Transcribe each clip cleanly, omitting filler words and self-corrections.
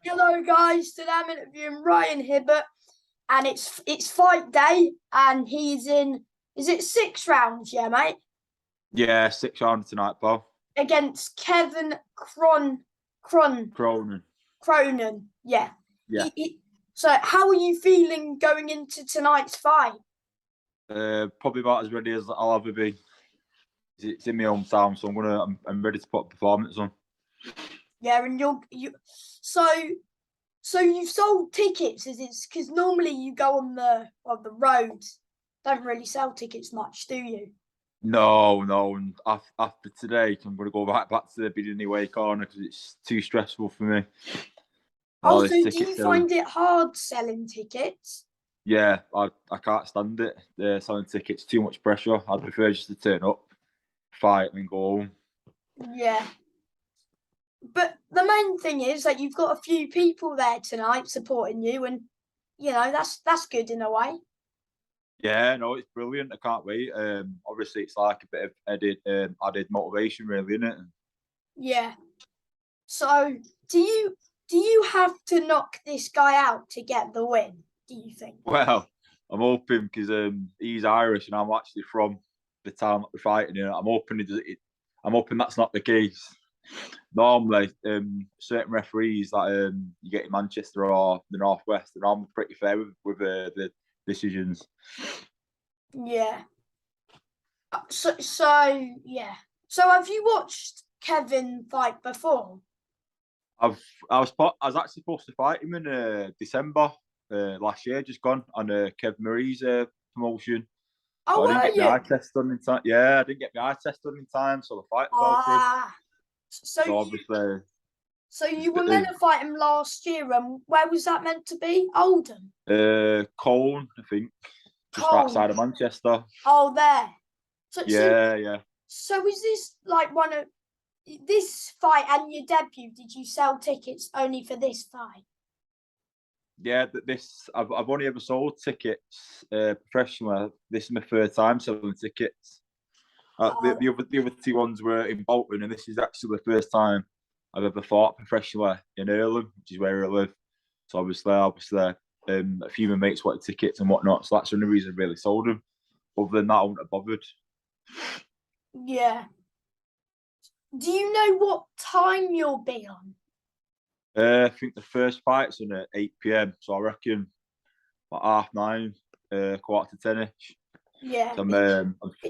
Hello guys, today I'm interviewing Ryan Hibbert and it's fight day and he's in, is it 6 rounds, yeah mate? Yeah, 6 rounds tonight, pal. Against Kevin Cronin. Cronin, yeah. Yeah. So how are you feeling going into tonight's fight? Probably about as ready as I'll ever be. It's in my hometown, so I'm ready to put a performance on. Yeah, and so you've sold tickets, is it? Because normally you go on the road, don't really sell tickets much, do you? No. And after today, I'm going to go back to the beginning away corner because it's too stressful for me. Oh, so do you find it hard selling tickets? Yeah, I can't stand it. Selling tickets, too much pressure. I'd prefer just to turn up, fight, and go home. Yeah. But the main thing is that you've got a few people there tonight supporting you, and that's good in a way. Yeah, no, it's brilliant. I can't wait. Obviously, it's like a bit of added motivation, really, isn't it? Yeah. So, do you have to knock this guy out to get the win? Do you think? Well, I'm hoping because he's Irish and I'm actually from the town that we're fighting in. I'm hoping that's not the case. Normally, certain referees that you get in Manchester or the Northwest, and I'm pretty fair with the decisions. Yeah. So yeah. So have you watched Kevin fight before? I was actually supposed to fight him in December last year, just gone on Kev Marie's promotion. Oh, I didn't were get my eye you? test done in time. Yeah, I didn't get my eye test done in time, so the fight fell through. So So you obviously, so you were meant to fight him last year, and where was that meant to be? Oldham. Colne, I think, just Colne. outside of Manchester. Oh, there. So, Yeah. so is this like one of this fight and your debut? Did you sell tickets only for this fight? Yeah, I've only ever sold tickets professionally. This is my third time selling tickets. The other two ones were in Bolton, and this is actually the first time I've ever fought professionally in Earlham, which is where I live. So obviously, a few of my mates wanted tickets and whatnot. So that's the only reason I really sold them. Other than that, I wouldn't have bothered. Yeah. Do you know what time you'll be on? I think the first fight's on at 8 p.m. So I reckon about 9:30, 9:45. Yeah. So I'm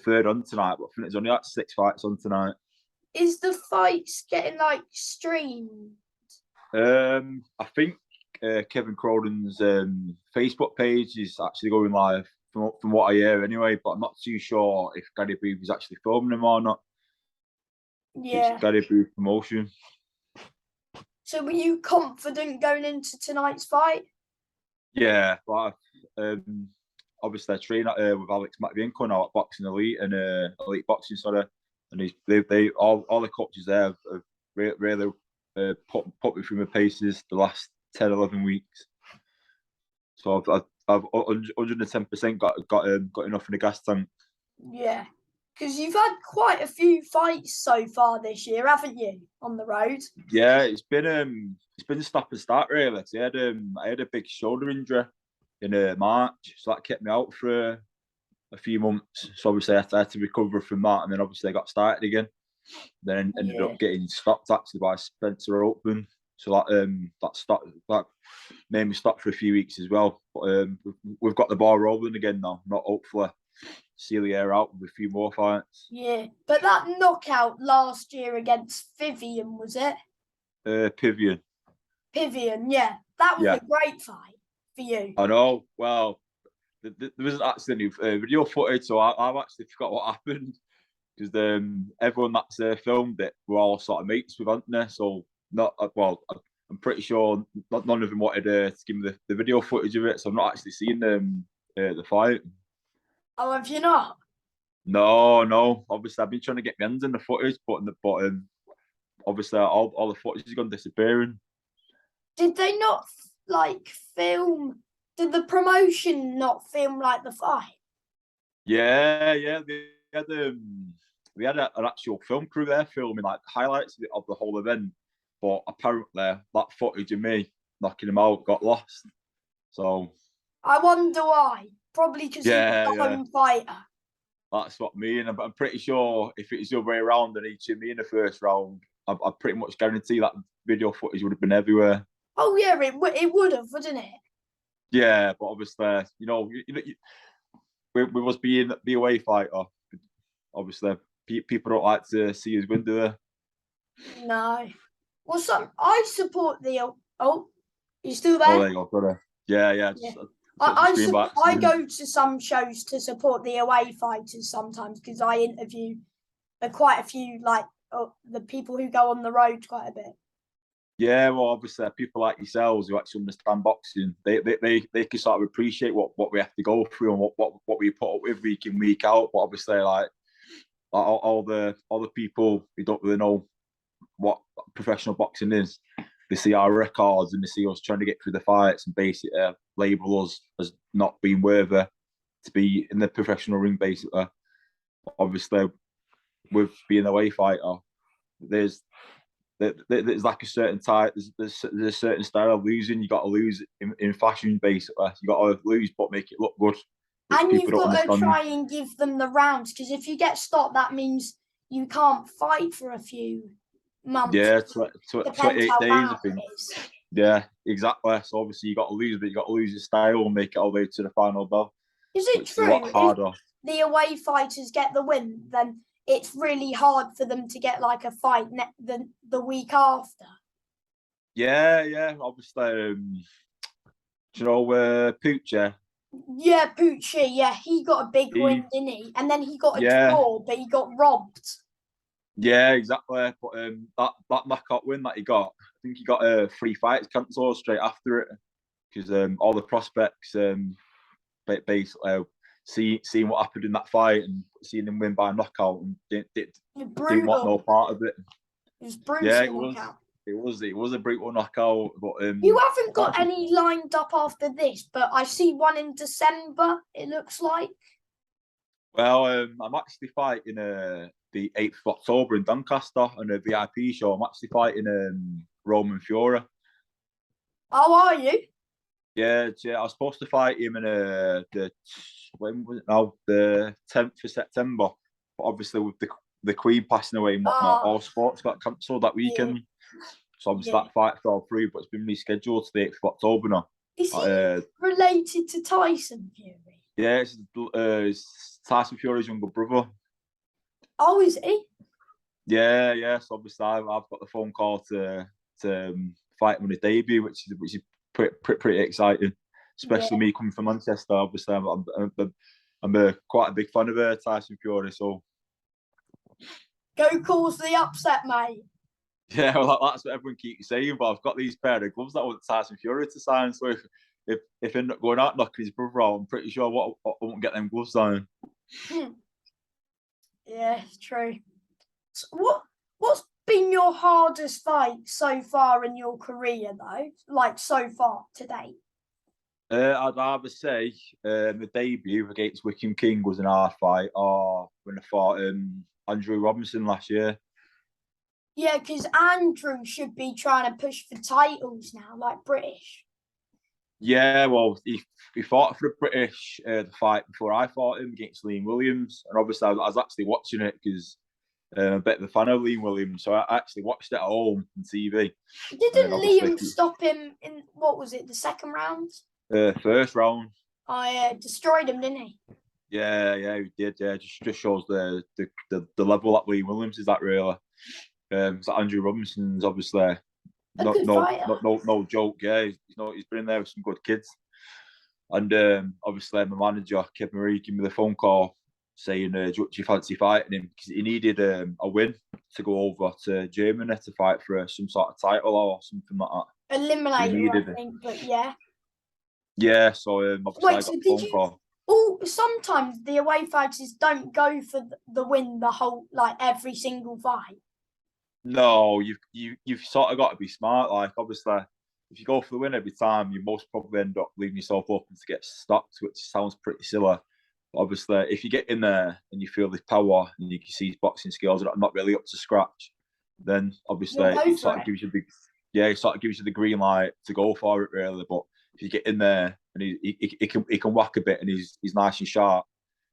third on tonight, but I think there's only like 6 fights on tonight. Is the fights getting like streamed? I think Kevin Cronin's Facebook page is actually going live from what I hear anyway, but I'm not too sure if Gary Booth is actually filming him or not. Yeah. It's Gary Booth promotion. So were you confident going into tonight's fight? Yeah, but obviously I train with Alex Matvienko now at Boxing Elite and Elite Boxing, sorry, and they all the coaches there have really put me through my paces the last 10, 11 weeks. So I've 110% got enough in the gas tank. Yeah, because you've had quite a few fights so far this year, haven't you, on the road? Yeah, it's been a stop and start really. I had a big shoulder injury in March, so that kept me out for a few months. So obviously I had to recover from that, and then obviously I got started again. Then ended up getting stopped actually by Spencer Oakman. So that made me stop for a few weeks as well. But we've got the ball rolling again now. Not hopefully seal the air out with a few more fights. Yeah, but that knockout last year against Vivian, was it? Pivian. Pivian, yeah. That was a great fight for you. I know. Well, there wasn't actually any video footage, so I've actually forgot what happened because everyone that's filmed it were all sort of mates with Anthony. So I'm pretty sure none of them wanted to give me the video footage of it, so I'm not actually seeing the fight. Oh, have you not? No. Obviously, I've been trying to get my hands in the footage, but obviously all the footage has gone disappearing. Did they not film? Did the promotion not film like the fight? Yeah. We had an actual film crew there filming like highlights of the whole event, but apparently that footage of me knocking him out, got lost. So I wonder why. Probably because he was the home fighter. That's what I mean. I'm pretty sure if it was the other way around and he hit me in the first round, I pretty much guarantee that video footage would have been everywhere. Oh yeah, it would have, wouldn't it? Yeah, but obviously, with us being the away fighter, obviously people don't like to see us win, do they? No. Well, I support the. Oh, you still there? Oh, there you go, brother. Yeah. I go to some shows to support the away fighters sometimes because I interview quite a few the people who go on the road quite a bit. Yeah, well, obviously, people like yourselves who actually understand boxing, they can sort of appreciate what we have to go through and what we put up with week in, week out. But obviously, like all the people who don't really know what professional boxing is, they see our records and they see us trying to get through the fights and basically label us as not being worthy to be in the professional ring. Basically, obviously, with being an away fighter, there's like a certain type. There's a certain style of losing. You got to lose in fashion, basically. You got to lose, but make it look good. And you've got to try and give them the rounds because if you get stopped, that means you can't fight for a few months. Yeah, 28 days, I think. Yeah, exactly. So obviously you got to lose, but you got to lose your style and make it all the way to the final bell. Is it true? If the away fighters get the win, then it's really hard for them to get like a fight the week after. Yeah. Obviously, do you know Poochie? Yeah, Poochie. Yeah, he got a big win, didn't he? And then he got a draw, but he got robbed. Yeah, exactly. But that knockout win that he got, I think he got 3 fights cancelled straight after it because all the prospects basically seeing what happened in that fight and seeing him win by knockout and didn't want no part of it. It was brutal. Yeah, it was a brutal knockout. But you haven't got any lined up after this, but I see one in December. It looks like. Well, I'm actually fighting the 8th of October in Doncaster on a VIP show. I'm actually fighting Roman Fury. How are you? Yeah. I was supposed to fight him in when was it now? The 10th of September. But obviously with the Queen passing away and whatnot, all sports got cancelled that weekend. Yeah. So obviously that fight fell through, but it's been rescheduled to the 8th of October now. Is he related to Tyson Fury? Yeah, it's Tyson Fury's younger brother. Oh, is he? Yeah. So obviously I've got the phone call to fight him on his debut, which is pretty exciting, especially me coming from Manchester. Obviously, I'm quite a big fan of Tyson Fury. So go cause the upset, mate. Yeah, well, that's what everyone keeps saying. But I've got these pair of gloves that I want Tyson Fury to sign. So if I end up going out knocking his brother out, I'm pretty sure I won't get them gloves signed. Yeah, it's true. So what's been your hardest fight so far in your career, though? Like so far to date? I'd rather say the debut against Wickham King was an hard fight, or when I fought Andrew Robinson last year. Yeah, because Andrew should be trying to push for titles now, like British. Yeah, well, he fought for the British the fight before I fought him against Liam Williams, and obviously I was actually watching it because I'm a bit of a fan of Liam Williams, so I actually watched it at home on TV. Didn't Liam stop him in, what was it, the second round? First round. I destroyed him, didn't he? Yeah, he did. Yeah, just shows the level that Liam Williams is at, really. So Andrew Robinson's obviously no joke. Yeah, he's been in there with some good kids, and obviously my manager Kevin Marie gave me the phone call saying, "Do you fancy fighting him?" Because he needed a win to go over to Germany to fight for some sort of title or something like that. Eliminator, I think, but yeah. Yeah, so obviously I got the phone call. Oh, sometimes the away fighters don't go for the win the whole, like every single fight. No, you've sort of got to be smart. Like obviously, if you go for the win every time, you most probably end up leaving yourself open to get stopped, which sounds pretty silly. But obviously, if you get in there and you feel this power and you can see his boxing skills are not really up to scratch, then obviously it sort of gives you yeah, he sort of gives you the green light to go for it, really. But if you get in there and he can whack a bit and he's nice and sharp,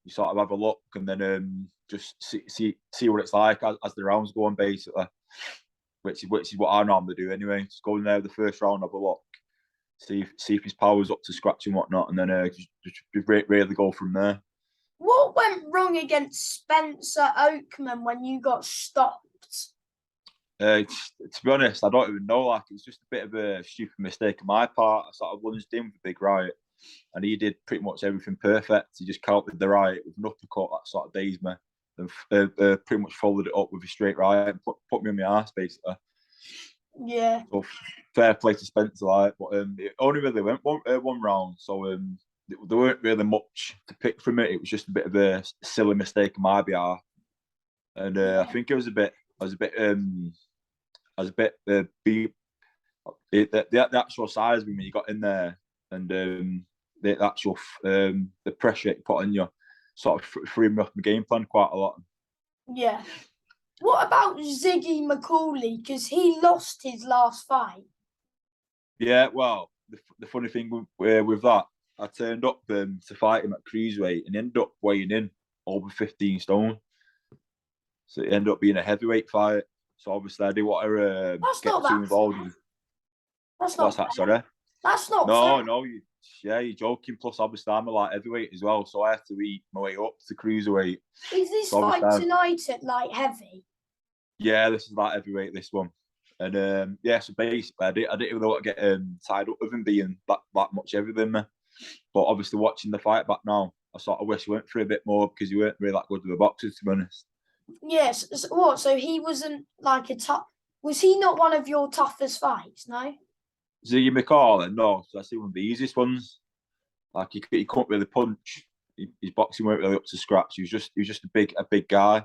you sort of have a look and then just see what it's like as the rounds go on, basically. Which is what I normally do anyway. Just go in there the first round, have a look, see if his power's up to scratch and whatnot, and then just really go from there. What went wrong against Spencer Oakman when you got stopped? To be honest, I don't even know. Like, it was just a bit of a stupid mistake on my part. I sort of lunged in with a big right, and he did pretty much everything perfect. He just countered the right with an uppercut that sort of dazed me, and pretty much followed it up with a straight right and put me on my ass, basically. Yeah. So fair play to Spencer, like, but it only really went one round, so there weren't really much to pick from it. It was just a bit of a silly mistake on my behalf, and I think it was a bit. I was a bit the actual size when you got in there, and the actual the pressure it put on you sort of threw me off my game plan quite a lot. Yeah. What about Ziggy McCauley? Because he lost his last fight. Yeah, well, the funny thing with that, I turned up to fight him at cruiserweight and ended up weighing in over 15 stone. So it ended up being a heavyweight fight. So obviously I do want to get too involved. That's not fair. Sorry? That's not fair. No, you're joking. Plus, obviously, I'm a light heavyweight as well, so I have to eat my way up to cruiserweight. Is this fight tonight at light heavy? Yeah, this is light heavyweight, this one. And so basically, I didn't really want to get tied up with him being that much heavier than me. But obviously, watching the fight back now, I sort of wish he went for a bit more because he weren't really that good with a boxer, to be honest. Yes. What? So he wasn't like a tough. Was he not one of your toughest fights? No. Ziggy McCall, no. So that's one of the easiest ones. Like he couldn't really punch. His boxing weren't really up to scratch. He was just a big guy.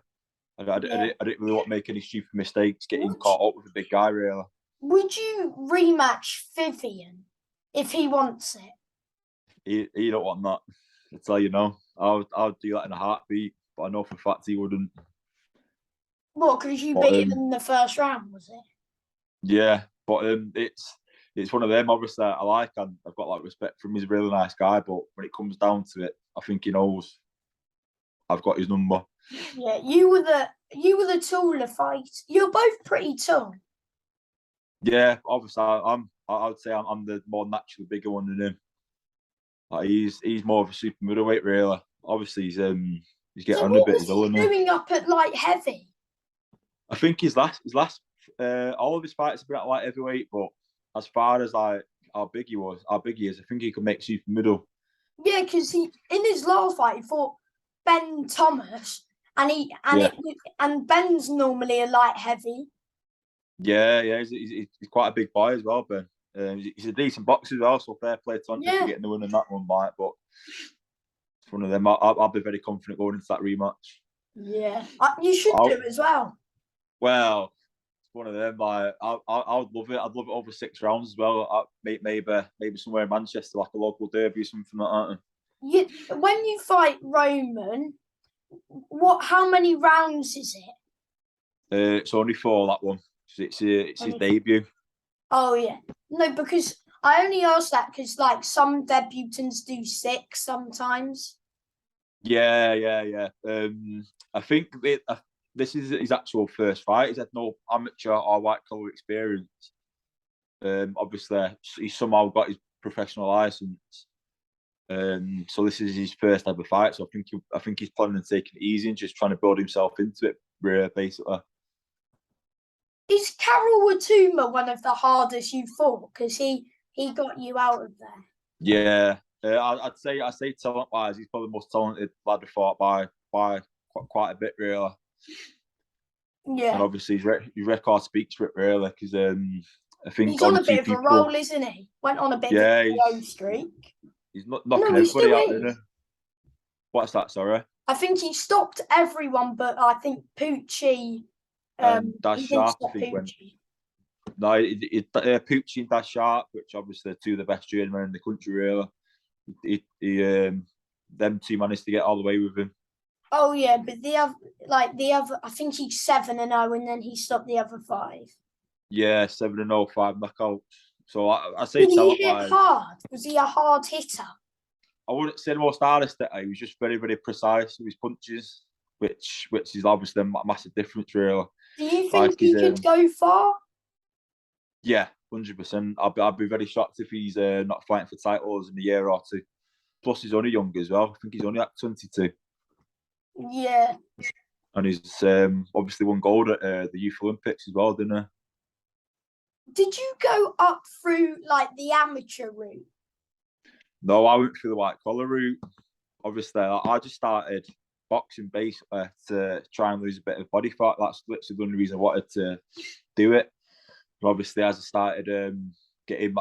I didn't really want to make any stupid mistakes getting caught up with a big guy, really. Would you rematch Vivian if he wants it? He don't want that. I tell you no. I'll do that in a heartbeat, but I know for a fact he wouldn't. What? Because you beat him in the first round, was it? Yeah, but it's one of them. Obviously, I like and I've got like respect for him. He's a really nice guy, but when it comes down to it, I think he knows I've got his number. Yeah, you were the taller fight. You're both pretty tall. Yeah, obviously, I would say I'm the more naturally bigger one than him. Like he's more of a super middleweight, really. Obviously, he's getting on a bit. What was he doing up at light heavy? I think his last all of his fights have been at light heavyweight, but as far as like how big he is, I think he could make super middle. Yeah, because in his last fight he fought Ben Thomas, and Ben's normally a light heavy. Yeah, he's quite a big boy as well, Ben. He's a decent boxer as well, so fair play to him for getting the win in that one, Mike. But it's one of them. I'll be very confident going into that rematch. Yeah, you should do as well. Well, it's one of them. Like I'd love it. I'd love it over 6 rounds as well. Maybe somewhere in Manchester, like a local derby or something like that. When you fight Roman, how many rounds is it? It's only 4, that one. It's his debut. Oh yeah, no, because I only asked that because like some debutants do 6 sometimes. Yeah. I think this is his actual first fight. He's had no amateur or white collar experience. Obviously, he's somehow got his professional license. So this is his first ever fight. So I think he's planning on taking it easy and just trying to build himself into it, basically. Is Carol Watuma one of the hardest you fought? Because he got you out of there. Yeah, I'd say talent wise, he's probably the most talented lad I fought by quite a bit, really. Yeah, and obviously his record speaks for it, really, because I think he's on a bit of a roll, isn't he? Went on a bit of a low streak. He's not knocking everybody out, isn't he? What's that? Sorry. I think he stopped everyone, but I think Pucci. Dash Sharp, I think went. No, Pucci and Dash Sharp, which obviously are 2 of the best journeymen in the country, really. Them 2 managed to get all the way with him. Oh yeah, but the other, I think he's 7-0, and then he stopped the other 5. Yeah, 7-0, 5 knockouts. So I say Did he talent hit wise, hard? Was he a hard hitter? I wouldn't say the most hardest hitter. He was just very, very precise with his punches, which is obviously a massive difference, really. Do you Like think he could go far? Yeah, 100%. I'd be very shocked if he's not fighting for titles in a year or two. Plus, he's only young as well. I think he's only at 22. Yeah. And he's obviously won gold at the Youth Olympics as well, didn't he? Did you go up through like the amateur route? No, I went through the white collar route. Obviously, I just started boxing basically to try and lose a bit of body fat. That's literally the only reason I wanted to do it. But obviously, as I started getting,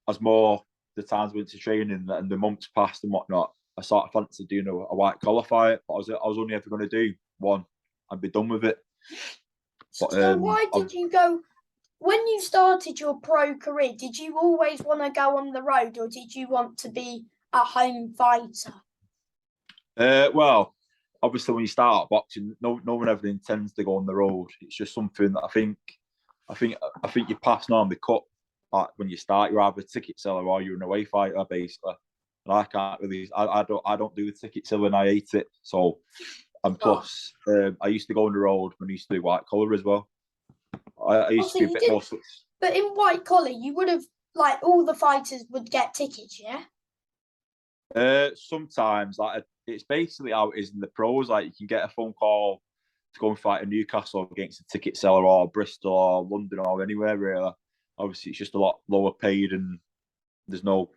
as more the times went to training and the months passed and whatnot, I sort of fancied doing a white collar fight. But I was only ever going to do one and be done with it. But, so why did you go? When you started your pro career, did you always want to go on the road, or did you want to be a home fighter? Well, obviously, when you start out boxing, no one ever intends to go on the road. It's just something that I think you pass on the cut. Like when you start, you're either a ticket seller or you're an away fighter, basically. And I can't really, I don't do the ticket selling. I hate it. So, and plus, I used to go on the road when I used to do white collar as well. I used to be a bit more. But in white collar, you would have like all the fighters would get tickets, yeah. Sometimes, like it's basically how it is in the pros. Like you can get a phone call to go and fight in Newcastle against a ticket seller or Bristol or London or anywhere really. Obviously, it's just a lot lower paid and there's no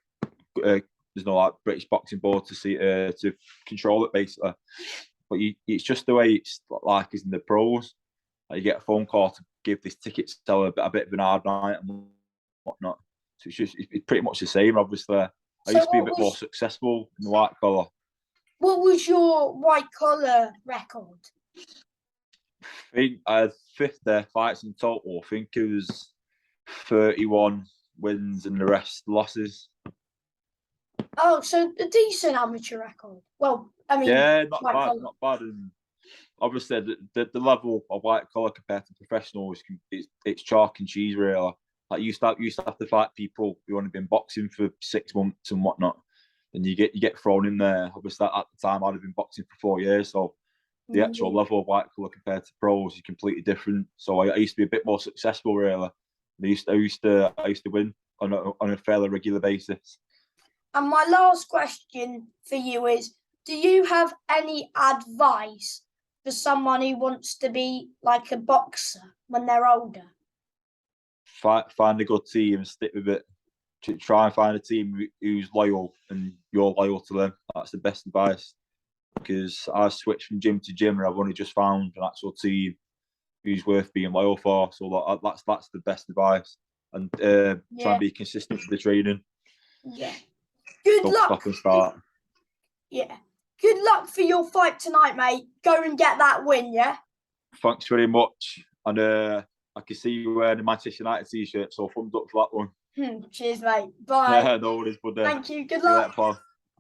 like British Boxing Board to see to control it basically. But it's just the way it's like is in the pros. Like you get a phone call to give this ticket seller a bit of an hard night and whatnot. So it's pretty much the same. Obviously, I used to be a bit more successful in the white collar. What was your white collar record? I think I had 50 fights in total. I think it was 31 wins and the rest losses. Oh, so a decent amateur record. Well, I mean, yeah, not bad. And obviously, the level of white collar compared to professionals, it's chalk and cheese, really. Like you used to have to fight people who only been boxing for 6 months and whatnot, and you get thrown in there. Obviously, at the time, I'd have been boxing for 4 years, so the actual level of white collar compared to pros is completely different. So I used to be a bit more successful, really. I used to win on a fairly regular basis. And my last question for you is: do you have any advice for someone who wants to be like a boxer when they're older? Find a good team and stick with it. Try and find a team who's loyal and you're loyal to them. That's the best advice. Because I switched from gym to gym and I've only just found an actual team who's worth being loyal for. So that's the best advice. And try and be consistent with the training. Yeah. Good luck. Stop and start. Yeah. Good luck for your fight tonight, mate. Go and get that win, yeah? Thanks very much. And I can see you wearing a Manchester United t-shirt, so thumbs up for that one. Cheers, mate. Bye. No worries, buddy. Thank you. Good luck. See you later, pal.